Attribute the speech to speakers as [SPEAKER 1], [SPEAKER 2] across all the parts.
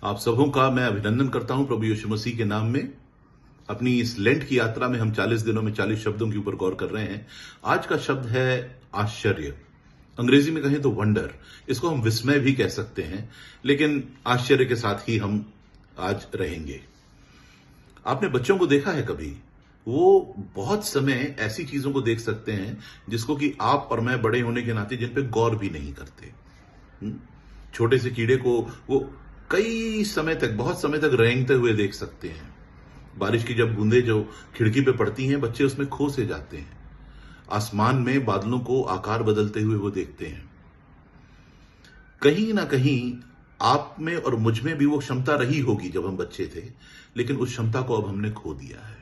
[SPEAKER 1] आप सबों का मैं अभिनंदन करता हूं प्रभु यीशु मसीह के नाम में। अपनी इस लेंट की यात्रा में हम 40 दिनों में 40 शब्दों के ऊपर गौर कर रहे हैं। आज का शब्द है आश्चर्य। अंग्रेजी में कहें तो वंडर, इसको हम विस्मय भी कह सकते हैं, लेकिन आश्चर्य के साथ ही हम आज रहेंगे। आपने बच्चों को देखा है कभी? वो बहुत समय ऐसी चीजों को देख सकते हैं जिसको कि आप और मैं बड़े होने के नाते जिन पे गौर भी नहीं करते। छोटे से कीड़े को वो कई समय तक, बहुत समय तक रेंगते हुए देख सकते हैं। बारिश की जब बूंदें जो खिड़की पे पड़ती हैं, बच्चे उसमें खो से जाते हैं। आसमान में बादलों को आकार बदलते हुए वो देखते हैं। कहीं ना कहीं आप में और मुझ में भी वो क्षमता रही होगी जब हम बच्चे थे, लेकिन उस क्षमता को अब हमने खो दिया है।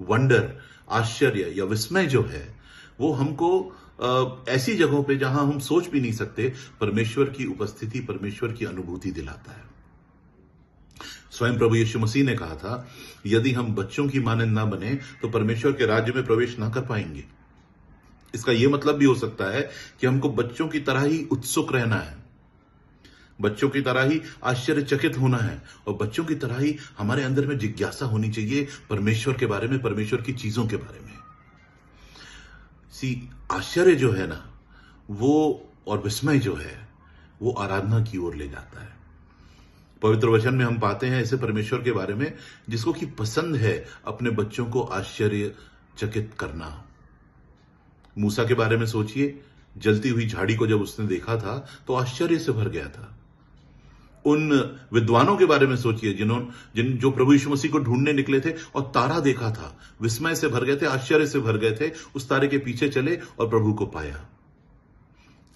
[SPEAKER 1] वंडर, आश्चर्य या विस्मय जो है, वो हमको ऐसी जगहों पे जहां हम सोच भी नहीं सकते, परमेश्वर की उपस्थिति, परमेश्वर की अनुभूति दिलाता है। स्वयं प्रभु यीशु मसीह ने कहा था, यदि हम बच्चों की मानंद ना बने तो परमेश्वर के राज्य में प्रवेश ना कर पाएंगे। इसका यह मतलब भी हो सकता है कि हमको बच्चों की तरह ही उत्सुक रहना है, बच्चों की तरह ही आश्चर्यचकित होना है, और बच्चों की तरह ही हमारे अंदर में जिज्ञासा होनी चाहिए परमेश्वर के बारे में, परमेश्वर की चीजों के बारे में। आश्चर्य जो है ना, वो और विस्मय जो है, वो आराधना की ओर ले जाता है। पवित्र वचन में हम पाते हैं ऐसे परमेश्वर के बारे में जिसको कि पसंद है अपने बच्चों को आश्चर्यचकित करना। मूसा के बारे में सोचिए, जलती हुई झाड़ी को जब उसने देखा था तो आश्चर्य से भर गया था। उन विद्वानों के बारे में सोचिए जो प्रभु यीशु मसीह को ढूंढने निकले थे और तारा देखा था, विस्मय से भर गए थे, आश्चर्य से भर गए थे, उस तारे के पीछे चले और प्रभु को पाया।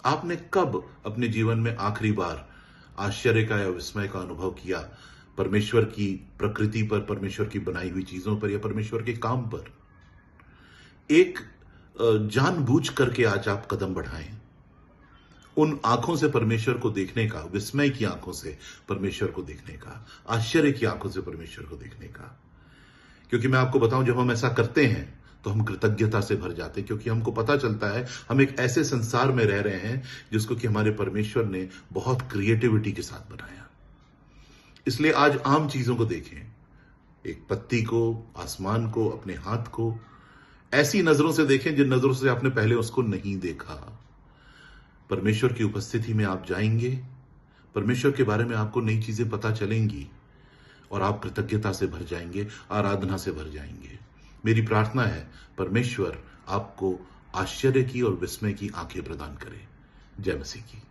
[SPEAKER 1] आपने कब अपने जीवन में आखिरी बार आश्चर्य का या विस्मय का अनुभव किया? परमेश्वर की प्रकृति पर, परमेश्वर की बनाई हुई चीजों पर, या परमेश्वर के काम पर? एक जानबूझ करके आज आप कदम बढ़ाएं, उन आंखों से परमेश्वर को देखने का, विस्मय की आंखों से परमेश्वर को देखने का, आश्चर्य की आंखों से परमेश्वर को देखने का। क्योंकि मैं आपको बताऊं, जब हम ऐसा करते हैं तो हम कृतज्ञता से भर जाते हैं, क्योंकि हमको पता चलता है हम एक ऐसे संसार में रह रहे हैं जिसको कि हमारे परमेश्वर ने बहुत क्रिएटिविटी के साथ बनाया। इसलिए आज आम चीजों को देखें, एक पत्ती को, आसमान को, अपने हाथ को, ऐसी नजरों से देखें जिन नजरों से आपने पहले उसको नहीं देखा। परमेश्वर की उपस्थिति में आप जाएंगे, परमेश्वर के बारे में आपको नई चीजें पता चलेंगी और आप कृतज्ञता से भर जाएंगे, आराधना से भर जाएंगे। मेरी प्रार्थना है परमेश्वर आपको आश्चर्य की और विस्मय की आंखें प्रदान करे। जय मसीह की।